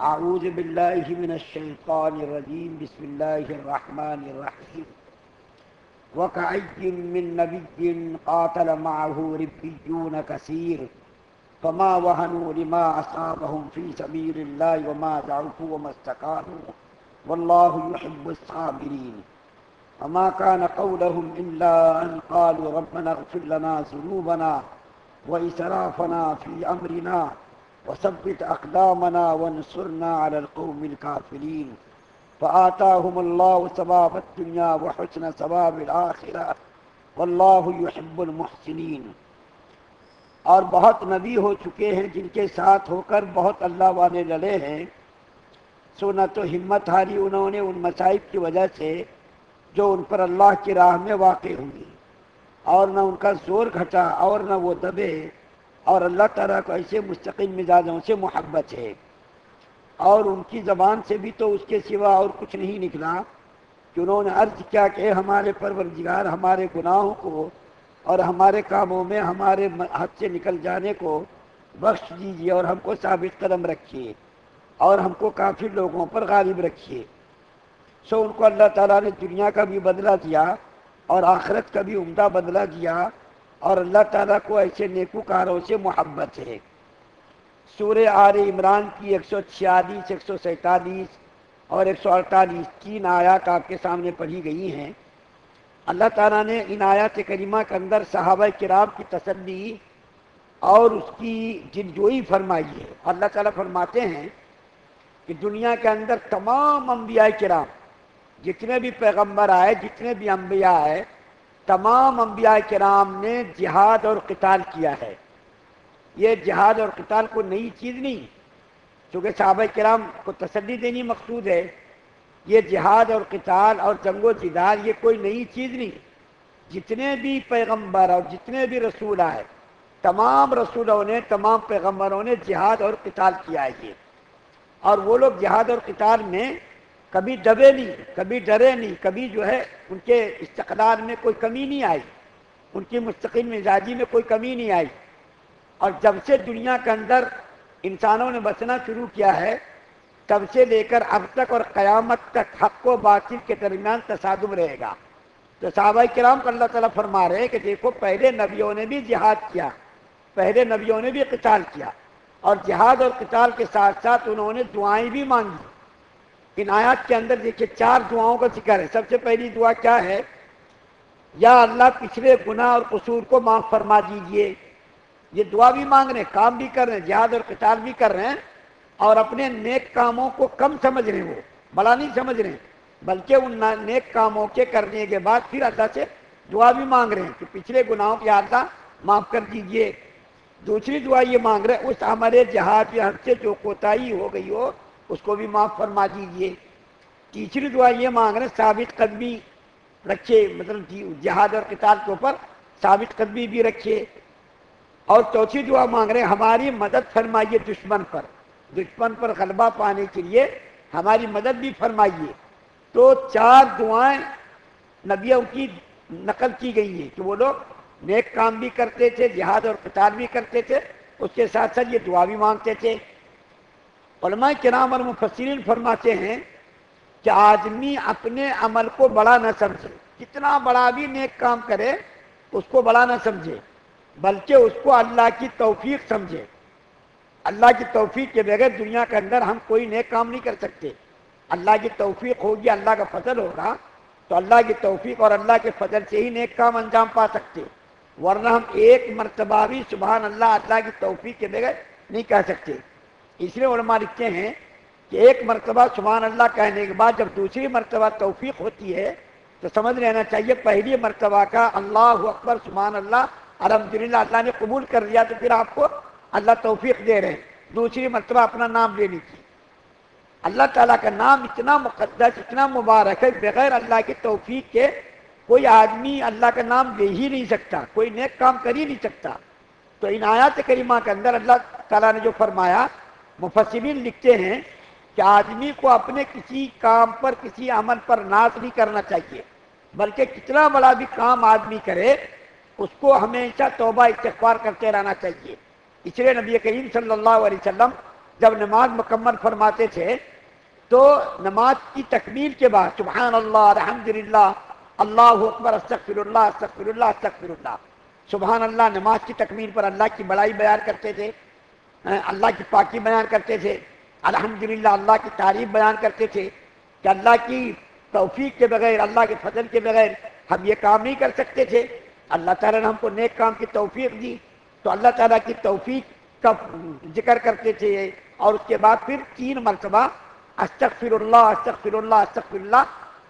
اعوذ باللہ من الشیطان الرجیم بسم اللہ الرحمن الرحیم وکأی من نبی قاتل معه ربیون کثیر فما وهنوا لما اصابهم في سبيل الله وما ضعفوا وما استكانوا والله يحب الصابرين وما كان قولهم إلا أن قالوا ربنا اغفر لنا ذنوبنا وإسرافنا في أمرنا وثبت أقدامنا وانصرنا على القوم الكافرين فآتاهم الله ثواب الدنيا وحسن ثواب الآخرة والله يحب المحسنين۔ اور بہت نبی ہو چکے ہیں جن کے ساتھ ہو کر بہت اللہ والے لڑے ہیں، سو نہ تو ہمت ہاری انہوں نے ان مصائب کی وجہ سے جو ان پر اللہ کی راہ میں واقع ہوئی، اور نہ ان کا زور گھٹا اور نہ وہ دبے، اور اللہ تعالیٰ کو ایسے مستقل مزاجوں سے محبت ہے، اور ان کی زبان سے بھی تو اس کے سوا اور کچھ نہیں نکلا کہ انہوں نے عرض کیا کہ ہمارے پروردگار ہمارے گناہوں کو اور ہمارے کاموں میں ہمارے حد سے نکل جانے کو بخش دیجیے اور ہم کو ثابت قدم رکھیے اور ہم کو کافی لوگوں پر غالب رکھیے۔ سو ان کو اللہ تعالیٰ نے دنیا کا بھی بدلہ دیا اور آخرت کا بھی عمدہ بدلہ دیا، اور اللہ تعالیٰ کو ایسے نیکوکاروں سے محبت ہے۔ سورہ آل عمران کی 146، 147 اور 148 تین آیات آپ کے سامنے پڑھی گئی ہیں۔ اللہ تعالیٰ نے ان آیات کریمہ کے اندر صحابہ کرام کی تسلی اور اس کی دلجوئی فرمائی ہے۔ اللہ تعالیٰ فرماتے ہیں کہ دنیا کے اندر تمام انبیاء کرام، جتنے بھی پیغمبر آئے، جتنے بھی انبیاء آئے، تمام انبیاء کرام نے جہاد اور قتال کیا ہے۔ یہ جہاد اور قتال کو نئی چیز نہیں، چونکہ صحابہ کرام کو تسلی دینی مقصود ہے۔ یہ جہاد اور قتال اور جنگ و جدال یہ کوئی نئی چیز نہیں۔ جتنے بھی پیغمبر اور جتنے بھی رسول آئے، تمام رسولوں نے، تمام پیغمبروں نے جہاد اور قتال کیا ہے، اور وہ لوگ جہاد اور قتال میں کبھی دبے نہیں، کبھی ڈرے نہیں، کبھی جو ہے ان کے استقلال میں کوئی کمی نہیں آئی، ان کی مستقل مزاجی میں کوئی کمی نہیں آئی۔ اور جب سے دنیا کے اندر انسانوں نے بسنا شروع کیا ہے، تب سے لے کر اب تک اور قیامت تک حق و باطل کے درمیان تصادم رہے گا۔ تو صحابہ کرام کو اللہ تعالیٰ فرما رہے ہیں کہ دیکھو، پہلے نبیوں نے بھی جہاد کیا، پہلے نبیوں نے بھی قتال کیا، اور جہاد اور قتال کے ساتھ ساتھ انہوں نے دعائیں بھی مانگی۔ ان آیات کے اندر دیکھیے 4 دعاؤں کا ذکر ہے۔ سب سے پہلی دعا کیا ہے؟ یا اللہ پچھلے گناہ اور قصور کو معاف فرما دیجئے۔ یہ دعا بھی مانگ رہے ہیں، کام بھی کر رہے ہیں، جہاد اور قتال بھی کر رہے ہیں، اور اپنے نیک کاموں کو کم سمجھ رہے ہیں، وہ بڑا نہیں سمجھ رہے ہیں، بلکہ ان نیک کاموں کے کرنے کے بعد پھر اللہ سے دعا بھی مانگ رہے ہیں کہ پچھلے گناہوں کی اللہ معاف کر دیجئے۔ دوسری دعا یہ مانگ رہے ہیں اس ہمارے جہاد یا حد سے جو کوتاہی ہو گئی ہو اس کو بھی معاف فرما دیجئے۔ تیسری دعا یہ مانگ رہے ہیں ثابت قدمی رکھے، مطلب جہاد اور قتال کے اوپر ثابت قدمی بھی رکھے۔ اور چوتھی دعا مانگ رہے ہیں ہماری مدد فرمائیے دشمن پر غلبہ پانے کے لیے ہماری مدد بھی فرمائیے۔ تو 4 دعائیں نبیوں کی نقل کی گئی ہیں کہ وہ لوگ نیک کام بھی کرتے تھے، جہاد اور قتال بھی کرتے تھے، اس کے ساتھ ساتھ یہ دعا بھی مانگتے تھے۔ علماء کرام اور مفسرین فرماتے ہیں کہ آدمی اپنے عمل کو بڑا نہ سمجھے، کتنا بڑا بھی نیک کام کرے اس کو بڑا نہ سمجھے، بلکہ اس کو اللہ کی توفیق سمجھے۔ اللہ کی توفیق کے بغیر دنیا کے اندر ہم کوئی نیک کام نہیں کر سکتے۔ اللہ کی توفیق ہوگی، اللہ کا فضل ہوگا، تو اللہ کی توفیق اور اللہ کے فضل سے ہی نیک کام انجام پا سکتے، ورنہ ہم ایک مرتبہ بھی سبحان اللہ اللہ کی توفیق کے بغیر نہیں کہہ سکتے۔ اس لیے علماء لکھتے ہیں کہ ایک مرتبہ سبحان اللہ کہنے کے بعد جب دوسری مرتبہ توفیق ہوتی ہے تو سمجھ لینا چاہیے پہلی مرتبہ کا اللہ اکبر سبحان اللہ الحمدللہ اللہ نے قبول کر لیا، تو پھر آپ کو اللہ توفیق دے رہے ہیں دوسری مرتبہ اپنا نام لینے کی۔ اللہ تعالیٰ کا نام اتنا مقدس، اتنا مبارک ہے، بغیر اللہ کی توفیق کے کوئی آدمی اللہ کا نام لے ہی نہیں سکتا، کوئی نیک کام کر ہی نہیں سکتا۔ تو ان آیات کریمہ کے اندر اللہ تعالیٰ نے جو فرمایا، مفسرین لکھتے ہیں کہ آدمی کو اپنے کسی کام پر، کسی عمل پر ناز نہیں کرنا چاہیے، بلکہ کتنا بڑا بھی کام آدمی کرے اس کو ہمیشہ توبہ استغفار کرتے رہنا چاہیے۔ اس لیے نبی کریم صلی اللہ علیہ وسلم جب نماز مکمل فرماتے تھے تو نماز کی تکمیل کے بعد سبحان اللہ الحمدللہ اللہ اکبر استغفر اللہ استغفر اللہ استغفر اللہ، سبحان اللہ، نماز کی تکمیل پر اللہ کی بڑائی بیان کرتے تھے، اللہ کی پاکی بیان کرتے تھے، الحمدللہ اللہ کی تعریف بیان کرتے تھے کہ اللہ کی توفیق کے بغیر، اللہ کے فضل کے بغیر ہم یہ کام نہیں کر سکتے تھے۔ اللہ تعالیٰ نے ہم کو نیک کام کی توفیق دی، تو اللہ تعالیٰ کی توفیق کا ذکر کرتے تھے، اور اس کے بعد پھر 3 مرتبہ استغفر اللہ استغفر اللہ استغفر اللہ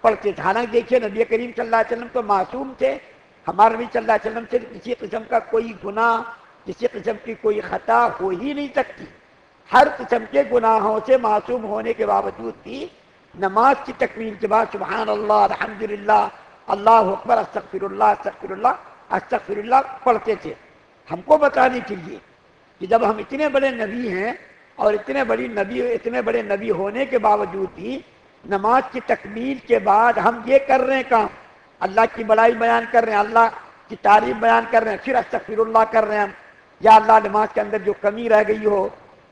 پڑھتے تھے۔ حالانکہ دیکھیے نبی کریم صلی اللہ علیہ وسلم تو معصوم تھے، ہمارے نبی صلی اللہ علیہ وسلم سے کسی قسم کا کوئی گناہ، کسی قسم کی کوئی خطا ہو ہی نہیں سکتی، ہر قسم کے گناہوں سے معصوم ہونے کے باوجود بھی نماز کی تکمیل کے بعد سبحان اللہ الحمدللہ اللہ اکبر استغفر اللہ استغفر اللہ استغفر اللہ پڑھتے تھے۔ ہم کو بتانے کے لیے کہ جب ہم اتنے بڑے نبی ہیں اور اتنے بڑے نبی ہونے کے باوجود بھی نماز کی تکمیل کے بعد ہم یہ کر رہے ہیں کام، اللہ کی بڑائی بیان کر رہے ہیں، اللہ کی تعریف بیان کر رہے ہیں، پھر استغفر اللہ کر رہے ہیں ہم، یا اللہ نماز کے اندر جو کمی رہ گئی ہو،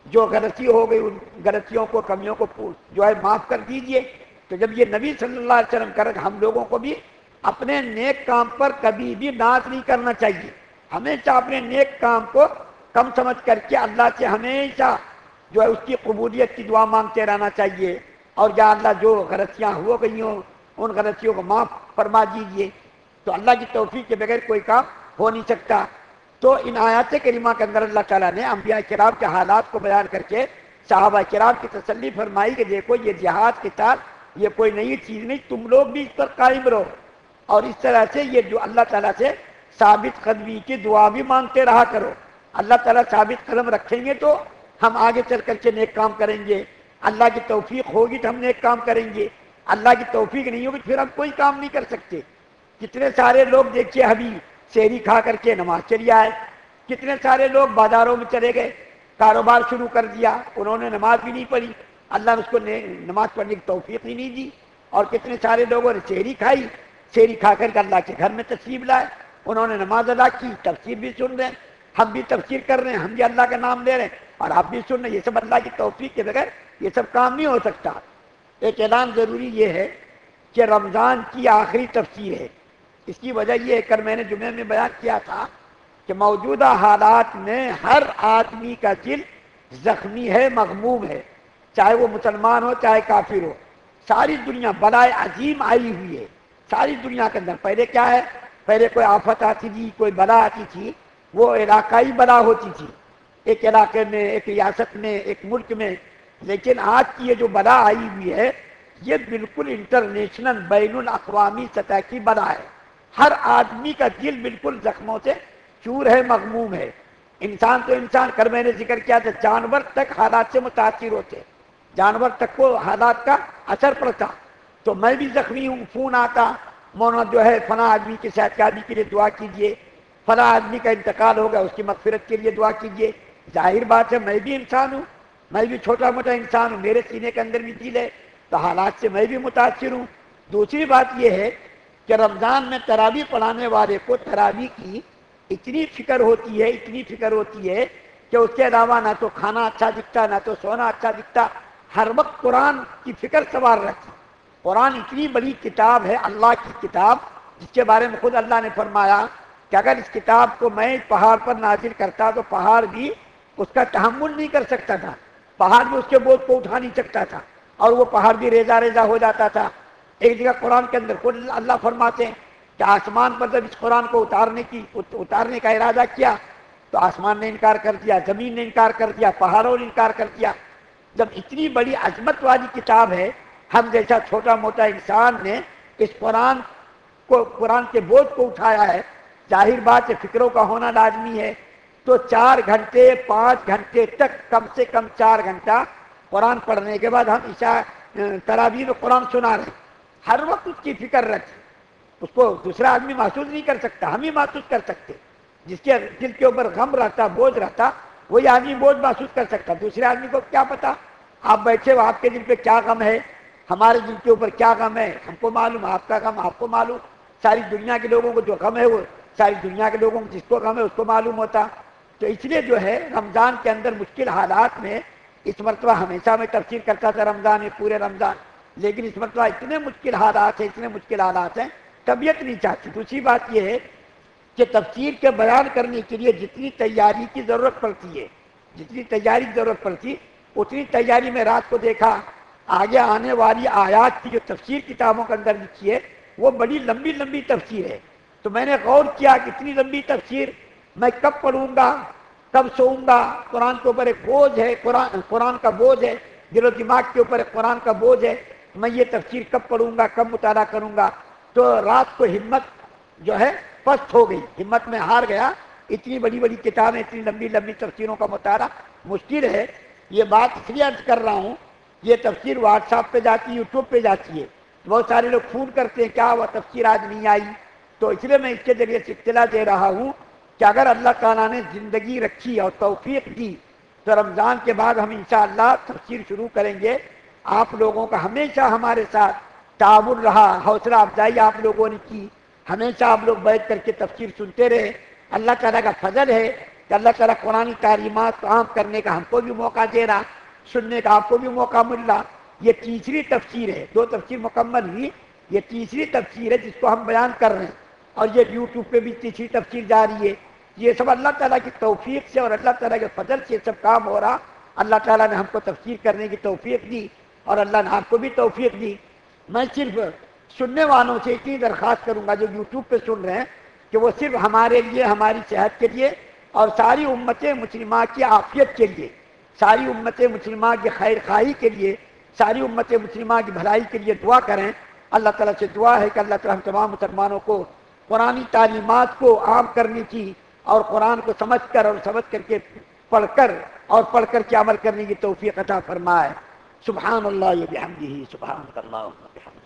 جو غلطی ہو گئی، ان غلطیوں کو، کمیوں کو جو ہے معاف کر دیجئے۔ تو جب یہ نبی صلی اللہ علیہ وسلم کر رہے، ہم لوگوں کو بھی اپنے نیک کام پر کبھی بھی ناز نہیں کرنا چاہیے، ہمیشہ اپنے نیک کام کو کم سمجھ کر کے اللہ سے ہمیشہ جو ہے اس کی قبولیت کی دعا مانگتے رہنا چاہیے، اور یا اللہ جو غلطیاں ہو گئی ہوں ان غلطیوں کو معاف فرما دیجیے۔ تو اللہ کی توفیق کے بغیر کوئی کام ہو نہیں سکتا۔ تو ان آیات کریمہ کے اندر اللہ تعالیٰ نے انبیاء کرام کے حالات کو بیان کر کے صحابہ کرام کی تسلی فرمائی کہ دیکھو یہ جہاد قتال یہ کوئی نئی چیز نہیں، تم لوگ بھی اس پر قائم رہو، اور اس طرح سے یہ جو اللہ تعالیٰ سے ثابت قدمی کی دعا بھی مانگتے رہا کرو۔ اللہ تعالیٰ ثابت قدم رکھیں گے تو ہم آگے چل کر کے نیک کام کریں گے، اللہ کی توفیق ہوگی تو ہم نیک کام کریں گے، اللہ کی توفیق نہیں ہوگی پھر ہم کوئی کام نہیں کر سکتے۔ کتنے سارے لوگ دیکھیے ابھی سحری کھا کر کے نماز چلی آئے، کتنے سارے لوگ بازاروں میں چلے گئے، کاروبار شروع کر دیا، انہوں نے نماز بھی نہیں پڑھی، اللہ نے اس کو نماز پڑھنے کی توفیق ہی نہیں دی۔ اور کتنے سارے لوگوں نے سحری کھائی، سحری کھا کر کے اللہ کے گھر میں تشریف لائے، انہوں نے نماز ادا کی، تفسیر بھی سن رہے ہیں، ہم بھی تفسیر کر رہے ہیں، ہم بھی اللہ کا نام لے رہے ہیں اور آپ بھی سن رہے ہیں۔ یہ سب اللہ کی توفیق کے بغیر یہ سب کام نہیں ہو سکتا۔ ایک اعلان ضروری یہ ہے کہ رمضان کی آخری تفسیر ہے، اس کی وجہ یہ ہے کل میں نے جمعے میں بیان کیا تھا کہ موجودہ حالات میں ہر آدمی کا دل زخمی ہے، مغموم ہے، چاہے وہ مسلمان ہو چاہے کافر ہو، ساری دنیا بلائے عظیم آئی ہوئی ہے ساری دنیا کے اندر۔ پہلے کیا ہے، پہلے کوئی آفت آتی تھی، کوئی بلا آتی تھی، وہ علاقائی بلا ہوتی تھی، ایک علاقے میں، ایک ریاست میں، ایک ملک میں، لیکن آج کی یہ جو بلا آئی ہوئی ہے یہ بالکل انٹرنیشنل بین الاقوامی سطح کی بلا ہے۔ ہر آدمی کا دل بالکل زخموں سے چور ہے، مغموم ہے۔ انسان تو انسان، کل میں نے ذکر کیا تھا، جانور تک حالات سے متاثر ہوتے، جانور تک کو حالات کا اثر پڑتا۔ تو میں بھی زخمی ہوں، فون آتا، مولانا جو ہے فلاں آدمی کی صحت یابی کے لیے دعا کیجیے، فلاں آدمی کا انتقال ہو گیا اس کی مغفرت کے لیے دعا کیجیے۔ ظاہر بات ہے میں بھی انسان ہوں، میں بھی چھوٹا موٹا انسان ہوں، میرے سینے کے اندر بھی دل ہے، تو حالات سے میں بھی متاثر ہوں۔ دوسری بات یہ ہے کہ رمضان میں تراویح پڑھانے والے کو تراویح کی اتنی فکر ہوتی ہے، اتنی فکر ہوتی ہے کہ اس کے علاوہ نہ تو کھانا اچھا دکھتا، نہ تو سونا اچھا دکھتا، ہر وقت قرآن کی فکر سوار رکھتی۔ قرآن اتنی بڑی کتاب ہے، اللہ کی کتاب، جس کے بارے میں خود اللہ نے فرمایا کہ اگر اس کتاب کو میں پہاڑ پر نازل کرتا تو پہاڑ بھی اس کا تحمل نہیں کر سکتا تھا، پہاڑ بھی اس کے بوجھ کو اٹھا نہیں سکتا تھا، اور وہ پہاڑ بھی ریزہ ریزہ ہو جاتا تھا۔ ایک جگہ قرآن کے اندر خود اللہ فرماتے ہیں کہ آسمان پر جب اس قرآن کو اتارنے کا ارادہ کیا تو آسمان نے انکار کر دیا، زمین نے انکار کر دیا، پہاڑوں نے انکار کر دیا۔ جب اتنی بڑی عظمت والی کتاب ہے، ہم جیسا چھوٹا موٹا انسان نے اس قرآن کے بوجھ کو اٹھایا ہے، ظاہر بات ہے فکروں کا ہونا لازمی ہے۔ تو 4 گھنٹے 5 گھنٹے تک، کم سے کم 4 گھنٹہ قرآن پڑھنے کے بعد ہم عشاء تراویح میں قرآن سنا رہے ہیں، ہر وقت اس کی فکر رکھیں، اس کو دوسرا آدمی محسوس نہیں کر سکتا، ہم ہی محسوس کر سکتے۔ جس کے دل کے اوپر غم رہتا، بوجھ رہتا، وہی آدمی بوجھ محسوس کر سکتا، دوسرے آدمی کو کیا پتا آپ بیٹھے ہو آپ کے دل پہ کیا غم ہے، ہمارے دل کے اوپر کیا غم ہے ہم کو معلوم، آپ کا غم آپ کو معلوم، ساری دنیا کے لوگوں کو جو غم ہے وہ ساری دنیا کے لوگوں کو جس کو غم ہے اس کو معلوم ہوتا۔ تو اس لیے جو ہے رمضان کے اندر مشکل حالات میں اس مرتبہ ہمیشہ میں تفسیر کرتا تھا رمضان میں، پورے رمضان، لیکن اس مرتبہ اتنے مشکل حالات ہیں، اتنے مشکل حالات ہیں، طبیعت نہیں چاہتی۔ دوسری بات یہ ہے کہ تفسیر کے بیان کرنے کے لیے جتنی تیاری کی ضرورت پڑتی ہے، جتنی تیاری کی ضرورت پڑتی، اتنی تیاری میں رات کو دیکھا آگے آنے والی آیات کی جو تفسیر کتابوں کے اندر لکھی ہے وہ بڑی لمبی لمبی تفسیر ہے۔ تو میں نے غور کیا کہ اتنی لمبی تفسیر میں کب پڑھوں گا، کب سوؤں گا؟ قرآن کے اوپر ایک بوجھ ہے، قرآن کا بوجھ ہے، دل و دماغ کے اوپر ایک قرآن کا بوجھ ہے، میں یہ تفسیر کب پڑھوں گا، کب مطالعہ کروں گا؟ تو رات کو ہمت جو ہے پست ہو گئی، ہمت میں ہار گیا۔ اتنی بڑی بڑی کتابیں، اتنی لمبی لمبی تفسیروں کا مطالعہ مشکل ہے۔ یہ بات اس لیے عرض کر رہا ہوں، یہ تفسیر واٹس ایپ پہ جاتی ہے، یوٹیوب پہ جاتی ہے، بہت سارے لوگ فون کرتے ہیں کیا وہ تفسیر آج نہیں آئی، تو اس لیے میں اس کے ذریعے سے اطلاع دے رہا ہوں کہ اگر اللہ تعالیٰ نے زندگی رکھی اور توفیق دی تو رمضان کے بعد ہم انشاءاللہ تفسیر شروع کریں گے۔ آپ لوگوں کا ہمیشہ ہمارے ساتھ تعاون رہا، حوصلہ افزائی آپ لوگوں نے کی، ہمیشہ آپ لوگ بیٹھ کر کے تفسیر سنتے رہے۔ اللہ تعالیٰ کا فضل ہے کہ اللہ تعالیٰ قرآن تعلیمات عام کرنے کا ہم کو بھی موقع دے رہا، سننے کا آپ کو بھی موقع مل رہا۔ یہ تیسری تفسیر ہے، 2 تفسیر مکمل ہوئی، یہ تیسری تفسیر ہے جس کو ہم بیان کر رہے ہیں، اور یہ یوٹیوب پہ بھی تیسری تفسیر جاری ہے۔ یہ سب اللہ تعالیٰ کی توفیق سے اور اللہ تعالیٰ کے فضل سے سب کام ہو رہا۔ اللہ تعالیٰ نے ہم کو تفسیر کرنے کی توفیق دی اور اللہ نے آپ کو بھی توفیق دی۔ میں صرف سننے والوں سے اتنی درخواست کروں گا جو یوٹیوب پہ سن رہے ہیں کہ وہ صرف ہمارے لیے، ہماری صحت کے لیے اور ساری امت مسلمہ کی عافیت کے لیے، ساری امت مسلمہ کی خیر خواہی کے لیے، ساری امت مسلمہ کی بھلائی کے لیے دعا کریں۔ اللہ تعالیٰ سے دعا ہے کہ اللہ تعالیٰ ہم تمام مسلمانوں کو قرآنی تعلیمات کو عام کرنے کی اور قرآن کو سمجھ کر اور سمجھ کر کے پڑھ کر کے عمل کرنے کی توفیق عطا فرمائے۔ سبحان اللہ و بحمدہ، سبحان اللہ و بحمدہ۔